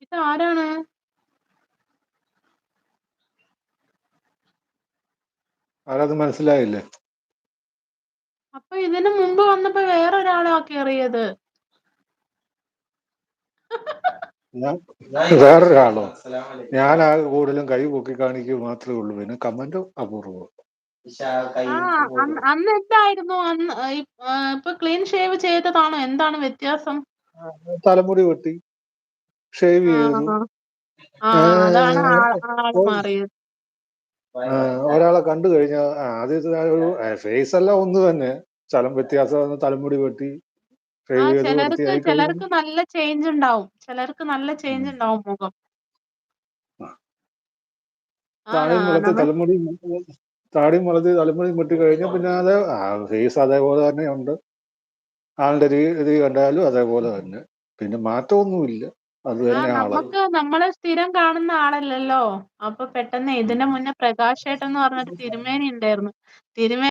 ഇതാരാണ്? ആരത് മനസ്സിലായില്ലേ? അപ്പൊ ഇതിന് മുമ്പ് വന്നപ്പോ വേറൊരാളാ കേറിയത്. വേറൊരാളോ? ഞാനാകെ കൂടുതലും കൈ പൊക്കി കാണിക്കുക മാത്രമേ ഉള്ളൂ. പിന്നെ കമന്റ് അപൂർവം. അന്ന് എന്തായിരുന്നു? അന്ന് ഇപ്പൊ ക്ലീൻ ഷേവ് ചെയ്തതാണോ? എന്താണ് വ്യത്യാസം? തലമുടി വെട്ടി ഷേവ് ചെയ്തു. അതാണ് ആള് മാറിയത്. ഒരാളെ കണ്ടു കഴിഞ്ഞാൽ ആദ്യത്തെ ഫേസ് എല്ലാം ഒന്ന് തന്നെ, സ്ഥലം വ്യത്യാസം, തലമുടി വെട്ടി ഷേവ് ചെയ്ത് വൃത്തിയായി കഴിഞ്ഞു. ചിലർക്ക് നല്ല ചേഞ്ച് ഉണ്ടാവും. ചിലർക്ക് നല്ല ചേഞ്ച് ഉണ്ടാവും മുഖം. താടിയും വളർത്തി തലമുടി വെട്ടി കഴിഞ്ഞാൽ പിന്നെ അത് ഫേസ് അതേപോലെ തന്നെ ഉണ്ട്. ആളുടെ രീതി കണ്ടാലും അതേപോലെ തന്നെ, പിന്നെ മാറ്റമൊന്നുമില്ല. അത് തന്നെ ആള്. നമ്മളെ സ്ഥിരം കാണുന്ന ആളല്ലല്ലോ. അപ്പൊ പെട്ടെന്ന് ഇതിന്റെ മുന്നേ പ്രകാശ് ഏട്ടൻ എന്ന് പറഞ്ഞൊരു തിരുമേനി ഉണ്ടായിരുന്നു.